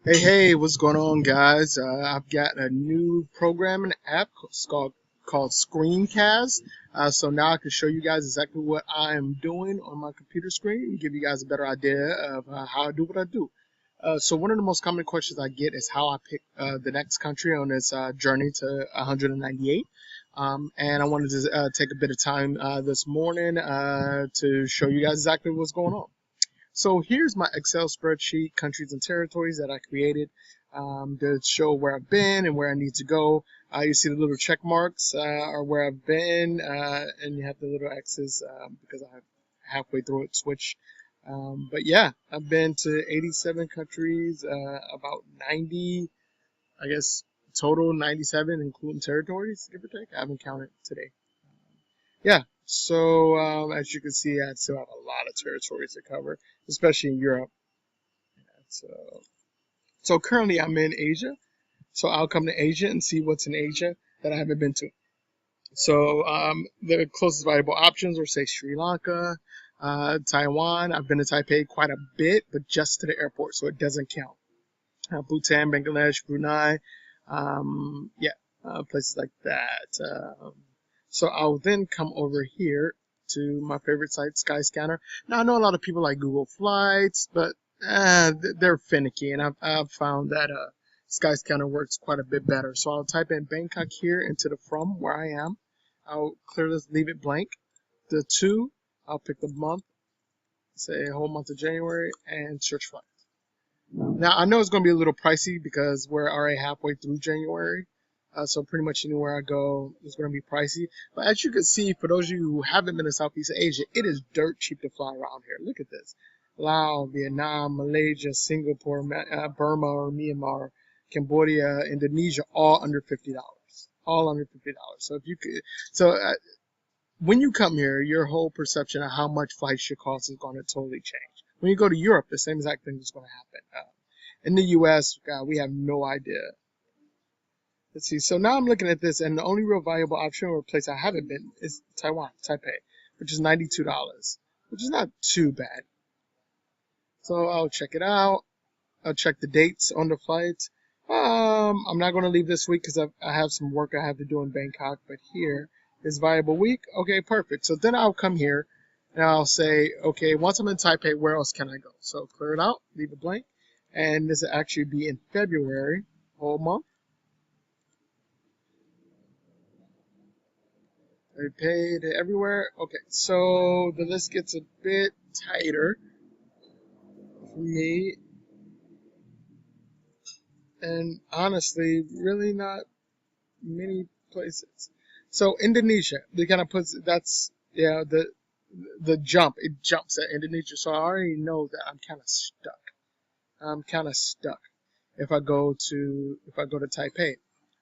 Hey, what's going on, guys? I've got a new programming app called Screencast. So now I can show you guys exactly what I am doing on my computer screen and give you guys a better idea of how I do what I do. So one of the most common questions I get is how I pick the next country on this journey to 198. And I wanted to take a bit of time this morning to show you guys exactly what's going on. So here's my Excel spreadsheet, countries and territories that I created to show where I've been and where I need to go. You see the little check marks are where I've been, and you have the little X's because I have halfway through it switched. But yeah, I've been to 87 countries, about 90, I guess total 97, including territories, give or take. I haven't counted today. Yeah, so as you can see, I still have a lot of territories to cover, especially in Europe. So, so currently I'm in Asia, so I'll come to Asia and see what's in Asia that I haven't been to. So the closest viable options are say Sri Lanka, Taiwan. I've been to Taipei quite a bit, but just to the airport, so it doesn't count. Bhutan, Bangladesh, Brunei, yeah, places like that. So I'll then come over here to my favorite site, Skyscanner. Now I know a lot of people like Google Flights, but they're finicky, and I've found that Skyscanner works quite a bit better. So I'll type in Bangkok here into the from where I am. I'll clear this, leave it blank. The two, I'll pick the month, say whole month of January, and search flight. Now I know it's going to be a little pricey because we're already halfway through January, so pretty much anywhere I go is going to be pricey. But as you can see, for those of you who haven't been to Southeast Asia, it is dirt cheap to fly around here. Look at this: Laos, Vietnam, Malaysia, Singapore, Burma or Myanmar, Cambodia, Indonesia, all under $50. All under $50. So if you could, so when you come here, your whole perception of how much flights should cost is going to totally change. When you go to Europe, the same exact thing is going to happen. In the U.S., we have no idea. Let's see. So now I'm looking at this, and the only real viable option or place I haven't been is Taiwan, Taipei, which is $92, which is not too bad. So I'll check it out. I'll check the dates on the flights. I'm not going to leave this week because I have some work I have to do in Bangkok, but here is viable week. Okay, perfect. So then I'll come here and I'll say, okay, once I'm in Taipei, where else can I go? So clear it out, leave it blank, and this will actually be in February, whole month. I paid everywhere. Okay, so the list gets a bit tighter for me, and honestly, really not many places. So Indonesia, they kind of puts that's yeah the jump it jumps at Indonesia. So I already know that I'm kind of stuck. I'm kind of stuck if I go to Taipei.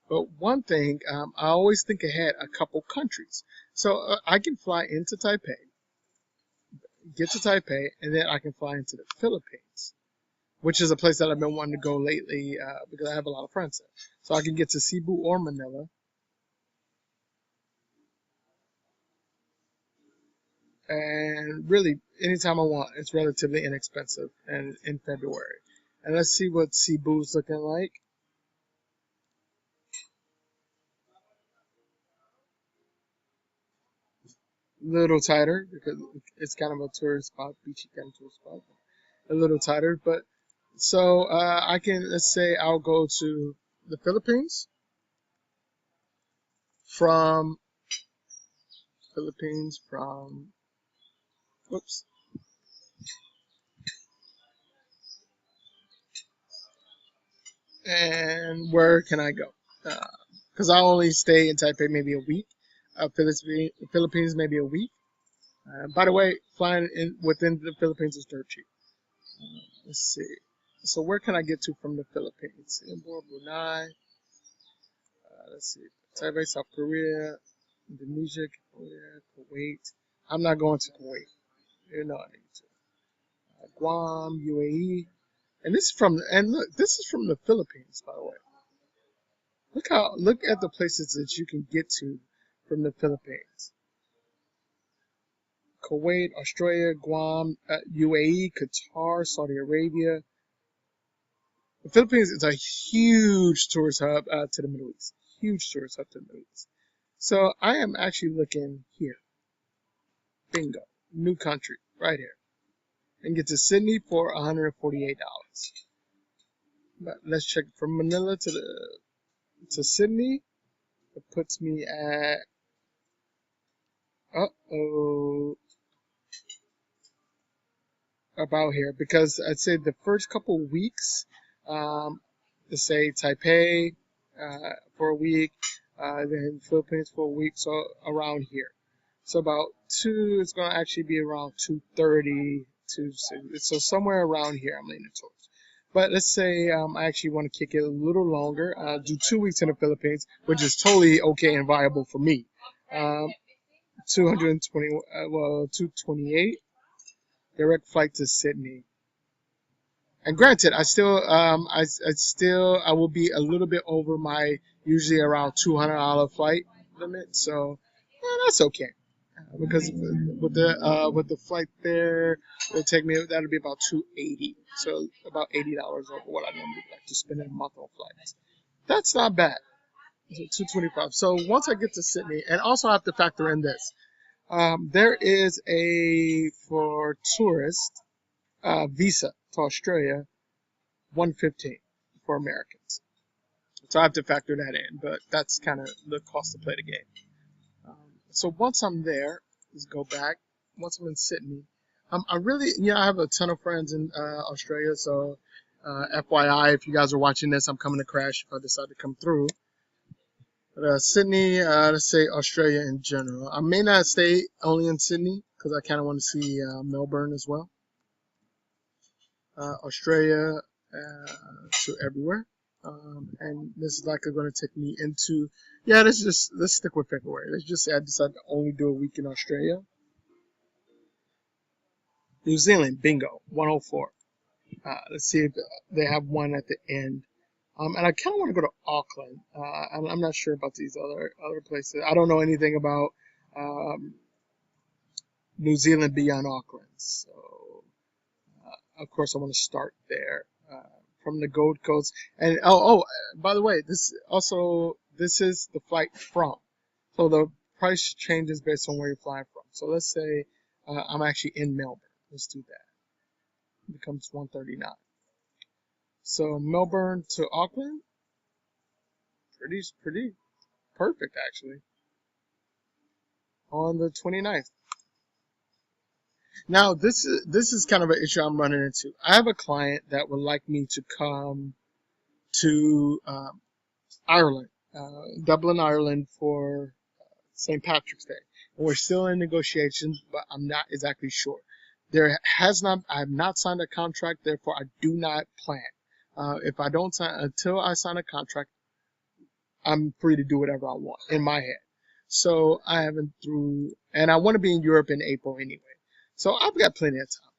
But one thing, I always think ahead a couple countries. So I can fly into Taipei, get to Taipei, and then I can fly into the Philippines, which is a place that I've been wanting to go lately because I have a lot of friends there. So I can get to Cebu or Manila, and really anytime I want. It's relatively inexpensive and in February. And let's see what Cebu's looking like. A little tighter because it's kind of a tourist spot, beachy kind of tourist spot. A little tighter, but so I can let's say I'll go to the Philippines from whoops, and where can I go? Because I'll only stay in Taipei maybe a week. Philippines maybe a week. By the way, flying in within the Philippines is dirt cheap. Let's see. So where can I get to from the Philippines? Singapore, Brunei. Let's see. Taipei, South Korea, Indonesia, Cambodia, Kuwait. I'm not going to Kuwait. You know I need to. Guam, UAE. And look, this is from the Philippines, by the way. Look at the places that you can get to from the Philippines. Kuwait, Australia, Guam, UAE, Qatar, Saudi Arabia, The Philippines is a huge tourist hub to the Middle East. Huge tourist hub to the Middle East. So I am actually looking here. Bingo. New country. Right here. And get to Sydney for $148. But let's check from Manila to Sydney. It puts me at about here, because I'd say the first couple weeks, let's say Taipei for a week, then Philippines for a week, so around here. So about it's going to actually be around 230 so somewhere around here I'm leaning towards. But let's say I actually want to kick it a little longer, do 2 weeks in the Philippines, which is totally okay and viable for me. 228 direct flight to Sydney. And granted, I will be a little bit over my usually around $200 flight limit, so that's okay. Because with the flight there, it'll take me, that'll be about $280, so about $80 over what I normally like to spend in a month on flights. That's not bad. So $225. So once I get to Sydney, and also I have to factor in this. There is for tourists visa to Australia, $115 for Americans. So I have to factor that in, but that's kind of the cost to play the game. So once I'm there, let's go back. Once I'm in Sydney, I really, I have a ton of friends in Australia. So FYI, if you guys are watching this, I'm coming to crash if I decide to come through. Sydney, let's say Australia in general. I may not stay only in Sydney because I kind of want to see Melbourne as well. Australia to everywhere. And this is likely going to take me into, let's stick with February. Let's just say I decide to only do a week in Australia. New Zealand, bingo, 104. Let's see if they have one at the end. And I kind of want to go to Auckland. I'm not sure about these other places. I don't know anything about New Zealand beyond Auckland. So, of course, I want to start there from the Gold Coast. And by the way, this is the flight from. So the price changes based on where you're flying from. So let's say I'm actually in Melbourne. Let's do that. It becomes $139. So Melbourne to Auckland, pretty perfect actually. On the 29th. Now this is kind of an issue I'm running into. I have a client that would like me to come to Ireland, Dublin, Ireland for St. Patrick's Day. And we're still in negotiations, but I'm not exactly sure. I have not signed a contract, therefore I do not plan. If I don't until I sign a contract, I'm free to do whatever I want in my head. So I haven't and I want to be in Europe in April anyway. So I've got plenty of time.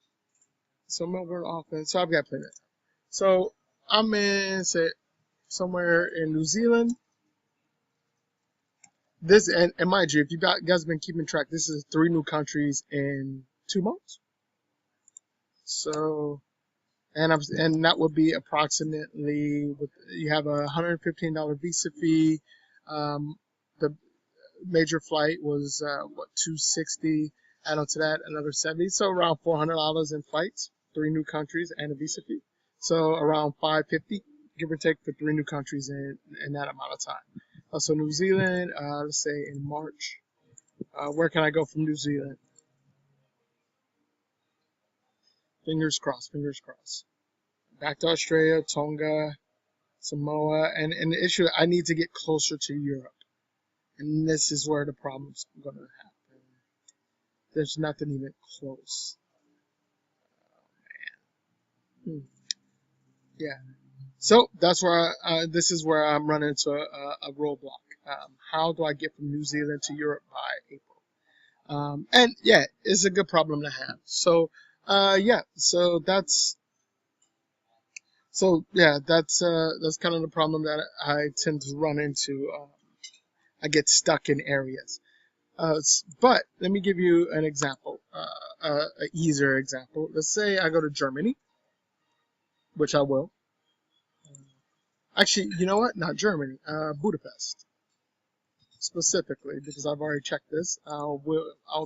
So Melbourne, Auckland, so I've got plenty of time. So I'm in, say, somewhere in New Zealand. This, and mind you, if you guys have been keeping track, this is 3 new countries in 2 months. So, and that would be approximately, you have a $115 visa fee. The major flight was $260. Add on to that another $70, so around $400 in flights, 3 new countries and a visa fee. So around $550, give or take, for 3 new countries in that amount of time. So New Zealand, let's say in March. Where can I go from New Zealand? Fingers crossed, fingers crossed. Back to Australia, Tonga, Samoa, and the issue, I need to get closer to Europe. And this is where the problem's going to happen. There's nothing even close. Oh, man. Yeah. So that's where this is where I'm running into a roadblock. How do I get from New Zealand to Europe by April? And yeah, it's a good problem to have. So so that's kind of the problem that I tend to run into. I get stuck in areas. But let me give you an example, an easier example. Let's say I go to Germany, which I will. Actually, you know what? Not Germany. Budapest specifically, because I've already checked this. I'll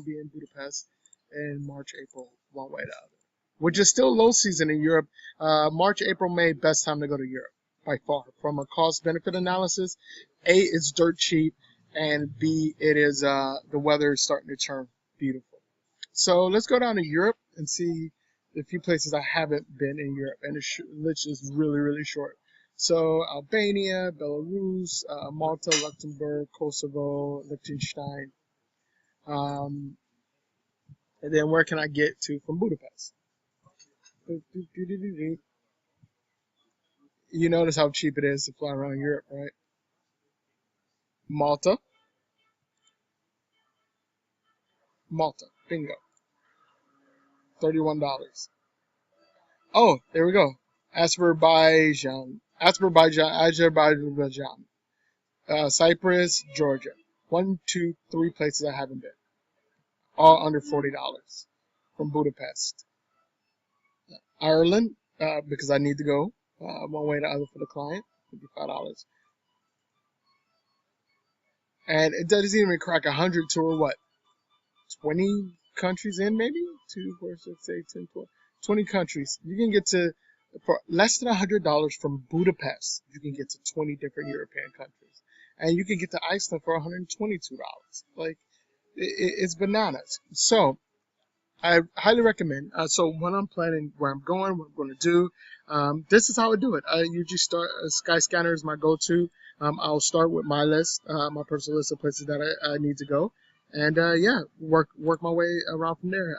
be in Budapest in March, April, one way or the other. Which is still low season in Europe. March, April, May, best time to go to Europe by far. From a cost benefit analysis, A, it's dirt cheap, and B, it is the weather is starting to turn beautiful. So let's go down to Europe and see the few places I haven't been in Europe, and the list is really, really short. So Albania, Belarus, Malta, Luxembourg, Kosovo, Liechtenstein, um, and then where can I get to from Budapest? You notice how cheap it is to fly around Europe, right? Malta, Malta, bingo, $31. Oh, there we go. Azerbaijan, Cyprus, Georgia. 1, 2, 3 places I haven't been. All under $40 from Budapest. Ireland, because I need to go one way or the other for the client, $55. And it doesn't even crack 100 to or what? 20 countries in maybe? 2, 4, 6, 8, 10, 12. 20 countries. You can get to, for less than $100 from Budapest, you can get to 20 different European countries. And you can get to Iceland for $122. Like, it's bananas. So, I highly recommend. So when I'm planning where I'm going, what I'm going to do, this is how I do it. I usually start. Skyscanner is my go-to. I'll start with my list, my personal list of places that I need to go, and yeah, work my way around from there.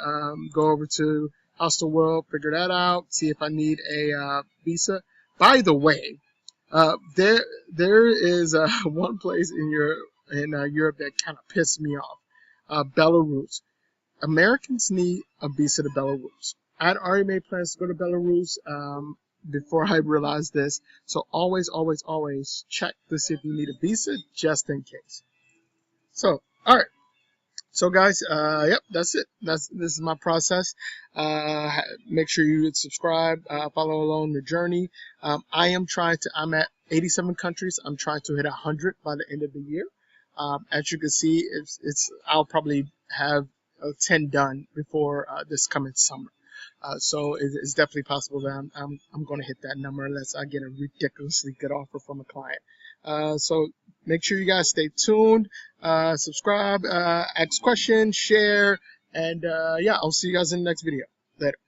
Go over to Hostel World, figure that out, see if I need a visa. By the way, there is one place in Europe that kind of pissed me off. Belarus. Americans need a visa to Belarus. I had already made plans to go to Belarus before I realized this. So always, always, always check to see if you need a visa just in case. So, all right. So guys, yep, that's it. This is my process. Make sure you subscribe, follow along the journey. I'm at 87 countries. I'm trying to hit 100 by the end of the year. As you can see, I'll probably have 10 done before this coming summer. So it's definitely possible that I'm going to hit that number unless I get a ridiculously good offer from a client. So make sure you guys stay tuned, subscribe, ask questions, share, and yeah, I'll see you guys in the next video. Later.